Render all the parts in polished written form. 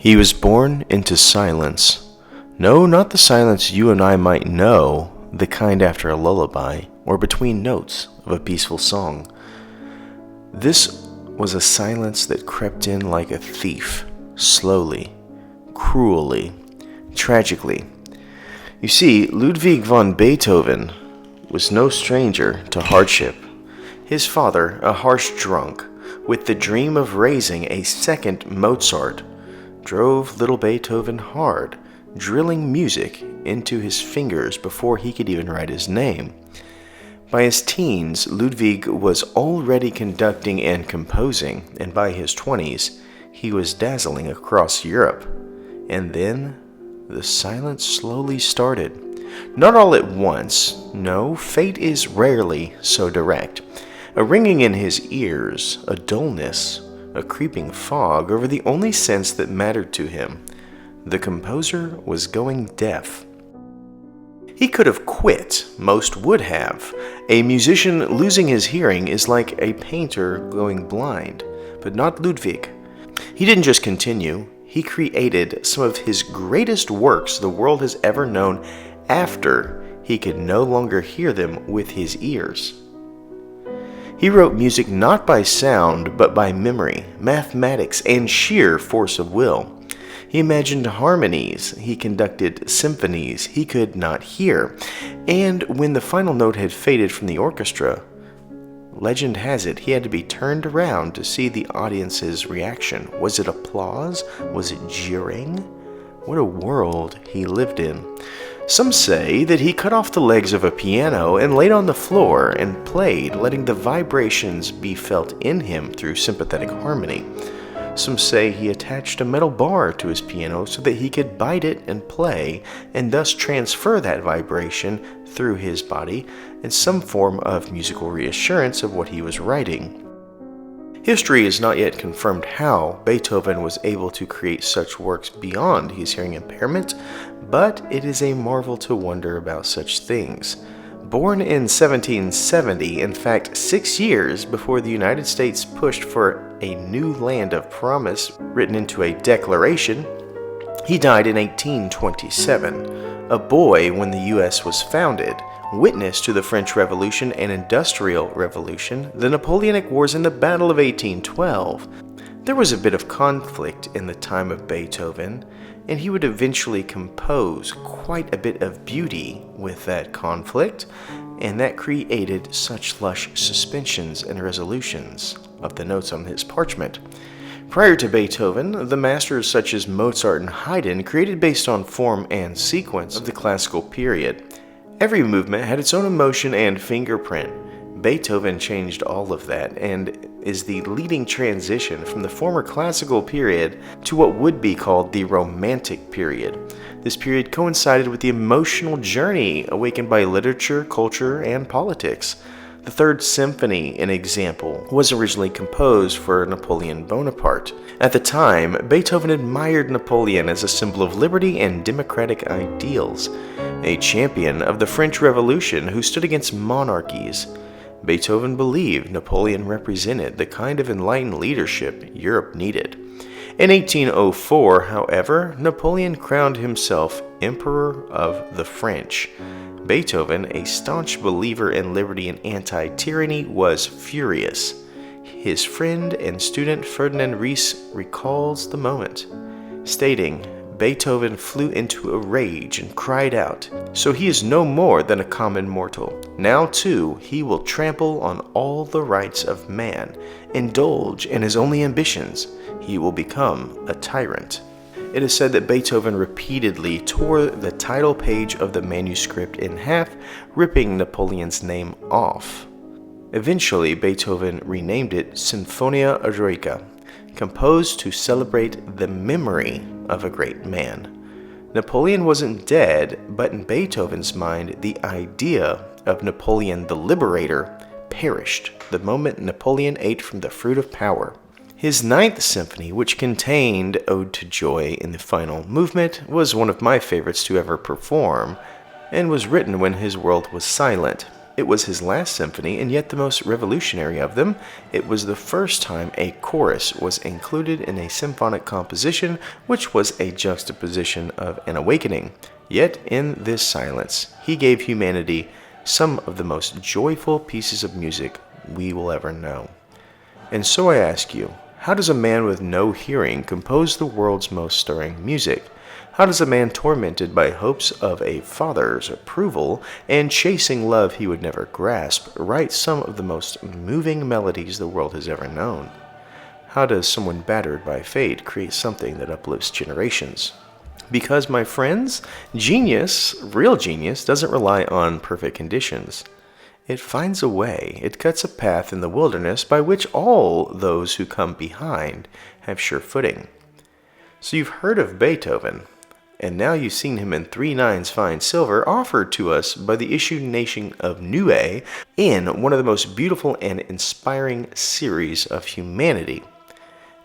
He was born into silence. No, not the silence you and I might know, the kind after a lullaby, or between notes of a peaceful song. This was a silence that crept in like a thief, slowly, cruelly, tragically. You see, Ludwig von Beethoven was no stranger to hardship. His father, a harsh drunk, with the dream of raising a second Mozart, drove little Beethoven hard, drilling music into his fingers before he could even write his name. By his teens, Ludwig was already conducting and composing, and by his 20s, he was dazzling across Europe. And then, the silence slowly started. Not all at once. No, fate is rarely so direct. A ringing in his ears, a dullness, a creeping fog over the only sense that mattered to him. The composer was going deaf. He could have quit, most would have. A musician losing his hearing is like a painter going blind, but not Ludwig. He didn't just continue, he created some of his greatest works the world has ever known after he could no longer hear them with his ears. He wrote music not by sound, but by memory, mathematics, and sheer force of will. He imagined harmonies, he conducted symphonies he could not hear, and when the final note had faded from the orchestra, legend has it he had to be turned around to see the audience's reaction. Was it applause? Was it jeering? What a world he lived in. Some say that he cut off the legs of a piano and laid on the floor and played, letting the vibrations be felt in him through sympathetic harmony. Some say he attached a metal bar to his piano so that he could bite it and play, and thus transfer that vibration through his body in some form of musical reassurance of what he was writing. History has not yet confirmed how Beethoven was able to create such works beyond his hearing impairment, but it is a marvel to wonder about such things. Born in 1770, in fact 6 years before the United States pushed for a new land of promise written into a declaration, he died in 1827, a boy when the U.S. was founded, witness to the French Revolution and Industrial Revolution, the Napoleonic Wars, and the Battle of 1812. There was a bit of conflict in the time of Beethoven, and he would eventually compose quite a bit of beauty with that conflict, and that created such lush suspensions and resolutions of the notes on his parchment. Prior to Beethoven, the masters such as Mozart and Haydn created based on form and sequence of the classical period. Every movement had its own emotion and fingerprint. Beethoven changed all of that and is the leading transition from the former classical period to what would be called the Romantic period. This period coincided with the emotional journey awakened by literature, culture, and politics. The Third Symphony, an example, was originally composed for Napoleon Bonaparte. At the time, Beethoven admired Napoleon as a symbol of liberty and democratic ideals, a champion of the French Revolution who stood against monarchies. Beethoven believed Napoleon represented the kind of enlightened leadership Europe needed. In 1804, however, Napoleon crowned himself Emperor of the French. Beethoven, a staunch believer in liberty and anti-tyranny, was furious. His friend and student Ferdinand Ries recalls the moment, stating, Beethoven flew into a rage and cried out, "So he is no more than a common mortal. Now, too, he will trample on all the rights of man, indulge in his only ambitions. He will become a tyrant." It is said that Beethoven repeatedly tore the title page of the manuscript in half, ripping Napoleon's name off. Eventually, Beethoven renamed it Sinfonia Eroica, composed to celebrate the memory of a great man. Napoleon wasn't dead, but in Beethoven's mind, the idea of Napoleon the Liberator perished the moment Napoleon ate from the fruit of power. His Ninth Symphony, which contained Ode to Joy in the final movement, was one of my favorites to ever perform, and was written when his world was silent. It was his last symphony, and yet the most revolutionary of them. It was the first time a chorus was included in a symphonic composition, which was a juxtaposition of an awakening. Yet in this silence, he gave humanity some of the most joyful pieces of music we will ever know. And so I ask you, how does a man with no hearing compose the world's most stirring music? How does a man tormented by hopes of a father's approval and chasing love he would never grasp write some of the most moving melodies the world has ever known? How does someone battered by fate create something that uplifts generations? Because, my friends, genius, real genius, doesn't rely on perfect conditions. It finds a way, it cuts a path in the wilderness by which all those who come behind have sure footing. So you've heard of Beethoven, and now you've seen him in 3 nines fine silver offered to us by the issued nation of Niue in one of the most beautiful and inspiring series of humanity,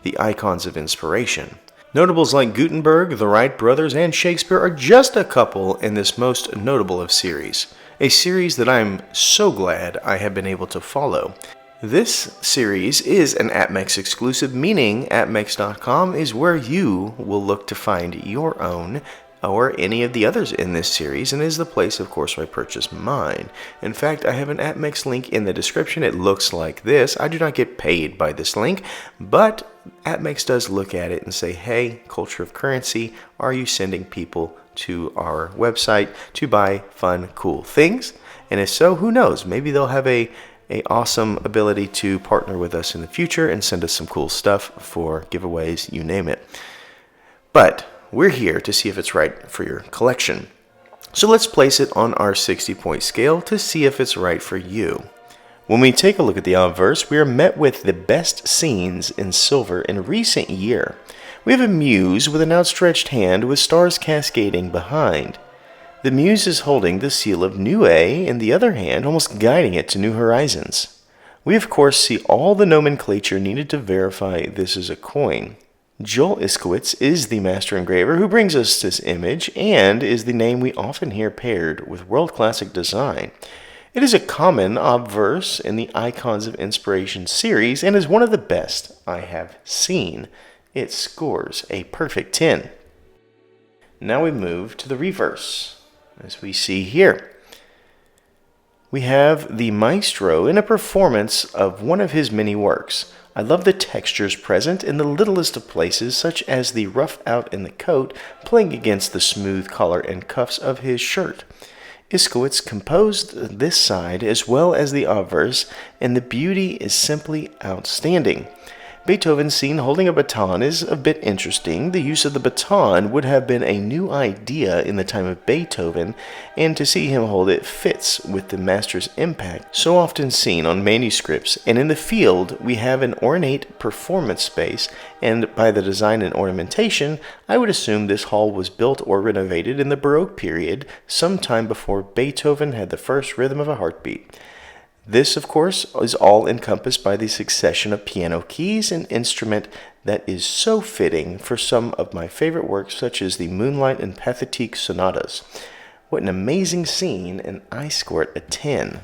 the Icons of Inspiration. Notables like Gutenberg, the Wright brothers, and Shakespeare are just a couple in this most notable of series, a series that I'm so glad I have been able to follow. This series is an APMEX exclusive, meaning APMEX.com is where you will look to find your own or any of the others in this series, and is the place, of course, where I purchased mine. In fact, I have an APMEX link in the description. It looks like this. I do not get paid by this link, but APMEX does look at it and say, hey, culture of currency, are you sending people to our website to buy fun, cool things? And if so, who knows? Maybe they'll have a awesome ability to partner with us in the future and send us some cool stuff for giveaways, you name it. But we're here to see if it's right for your collection. So let's place it on our 60-point scale to see if it's right for you. When we take a look at the obverse, we are met with the best scenes in silver in recent year. We have a muse with an outstretched hand with stars cascading behind. The muse is holding the seal of Niue in the other hand, almost guiding it to new horizons. We of course see all the nomenclature needed to verify this is a coin. Joel Iskowitz is the master engraver who brings us this image and is the name we often hear paired with world classic design. It is a common obverse in the Icons of Inspiration series and is one of the best I have seen. It scores a perfect 10. Now we move to the reverse. As we see here, we have the maestro in a performance of one of his many works. I love the textures present in the littlest of places, such as the rough out in the coat playing against the smooth collar and cuffs of his shirt. Iskowitz composed this side as well as the obverse, and the beauty is simply outstanding. Beethoven's scene holding a baton is a bit interesting. The use of the baton would have been a new idea in the time of Beethoven, and to see him hold it fits with the master's impact so often seen on manuscripts. And in the field, we have an ornate performance space, and by the design and ornamentation, I would assume this hall was built or renovated in the Baroque period, sometime before Beethoven had the first rhythm of a heartbeat. This, of course, is all encompassed by the succession of piano keys, an instrument that is so fitting for some of my favorite works, such as the Moonlight and Pathétique sonatas. What an amazing scene, and I score it a 10.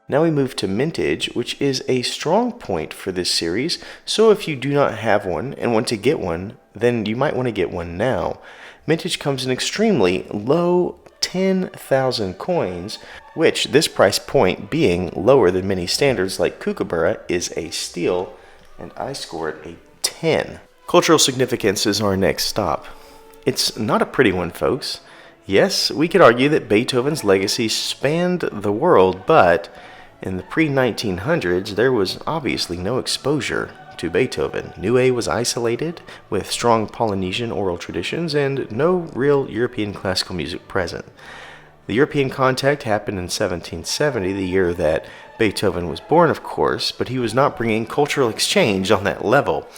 Now we move to Mintage, which is a strong point for this series, so if you do not have one and want to get one, then you might want to get one now. Mintage comes in extremely low 10,000 coins, which this price point being lower than many standards like Kookaburra is a steal, and I score it a 10. Cultural significance is our next stop. It's not a pretty one, folks. Yes, we could argue that Beethoven's legacy spanned the world, but in the pre-1900s there was obviously no exposure to Beethoven. Niue was isolated, with strong Polynesian oral traditions and no real European classical music present. The European contact happened in 1770, the year that Beethoven was born, of course, but he was not bringing cultural exchange on that level.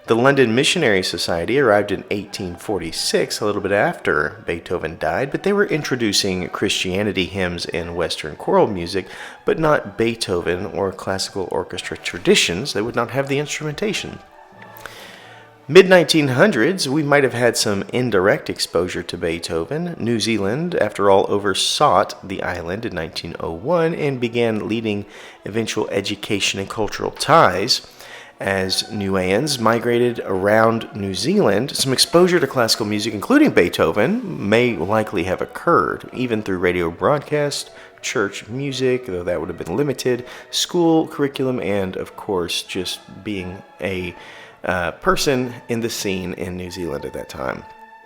The London Missionary Society arrived in 1846, a little bit after Beethoven died, but they were introducing Christianity hymns and Western choral music, but not Beethoven or classical orchestra traditions. They would not have the instrumentation. Mid-1900s, we might have had some indirect exposure to Beethoven. New Zealand, after all, oversought the island in 1901 and began leading eventual education and cultural ties. As Niueans migrated around New Zealand, some exposure to classical music, including Beethoven, may likely have occurred, even through radio broadcast, church music, though that would have been limited, school curriculum, and, of course, just being a person in the scene in New Zealand at that time.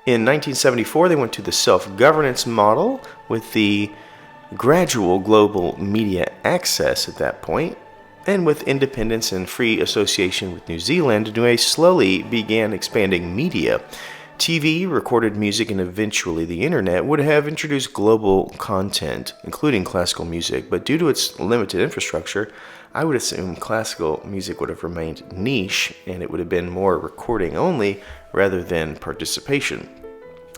In 1974, they went to the self-governance model with the gradual global media access at that point, and with independence and free association with New Zealand, Niue slowly began expanding media. TV, recorded music, and eventually the internet would have introduced global content, including classical music, but due to its limited infrastructure, I would assume classical music would have remained niche, and it would have been more recording only rather than participation.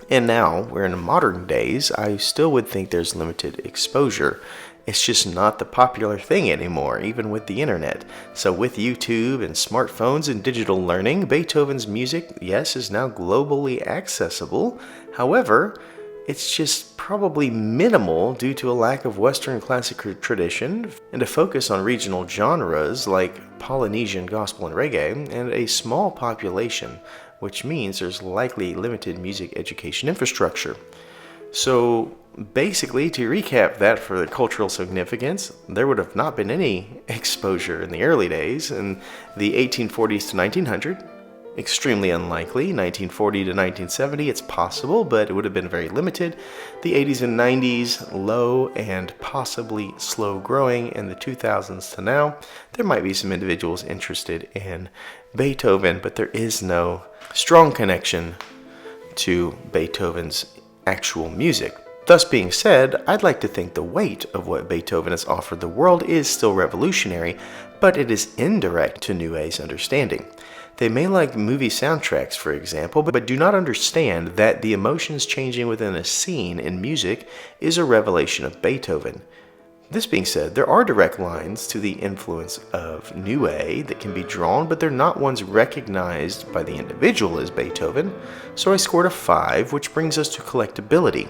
And now, we're in modern days, I still would think there's limited exposure. It's just not the popular thing anymore, even with the internet. So with YouTube and smartphones and digital learning, Beethoven's music, yes, is now globally accessible. However, it's just probably minimal due to a lack of Western classic tradition and a focus on regional genres like Polynesian gospel and reggae, and a small population, which means there's likely limited music education infrastructure. So basically, to recap that for the cultural significance, there would have not been any exposure in the early days. In the 1840s to 1900, extremely unlikely. 1940 to 1970, it's possible, but it would have been very limited. The 80s and 90s, low and possibly slow growing. In the 2000s to now, there might be some individuals interested in Beethoven, but there is no strong connection to Beethoven's actual music. Thus being said, I'd like to think the weight of what Beethoven has offered the world is still revolutionary, but it is indirect to Niue's understanding. They may like movie soundtracks, for example, but do not understand that the emotions changing within a scene in music is a revelation of Beethoven. This being said, there are direct lines to the influence of Niue that can be drawn, but they're not ones recognized by the individual as Beethoven, so I scored a 5, which brings us to Collectibility.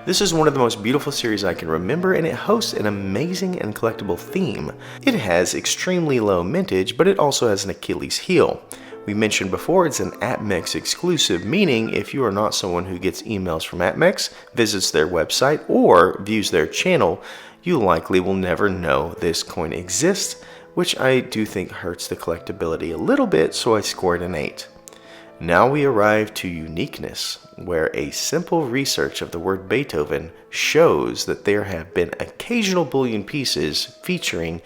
This is one of the most beautiful series I can remember, and it hosts an amazing and collectible theme. It has extremely low mintage, but it also has an Achilles heel. We mentioned before it's an APMEX exclusive, meaning if you are not someone who gets emails from APMEX, visits their website, or views their channel, you likely will never know this coin exists, which I do think hurts the collectability a little bit, so I scored an 8. Now we arrive to uniqueness, where a simple research of the word Beethoven shows that there have been occasional bullion pieces featuring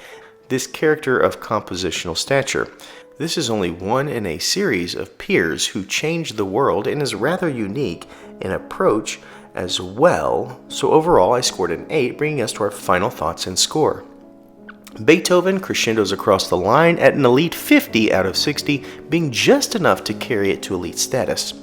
this character of compositional stature. This is only one in a series of peers who changed the world and is rather unique in approach as well. So overall, I scored an 8, bringing us to our final thoughts and score. Beethoven crescendos across the line at an elite 50 out of 60, being just enough to carry it to elite status.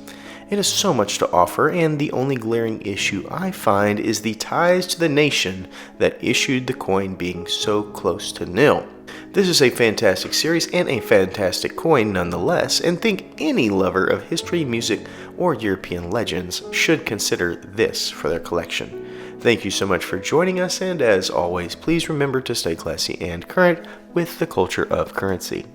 It has so much to offer, and the only glaring issue I find is the ties to the nation that issued the coin being so close to nil. This is a fantastic series and a fantastic coin nonetheless, and think any lover of history, music, or European legends should consider this for their collection. Thank you so much for joining us, and as always, please remember to stay classy and current with the culture of currency.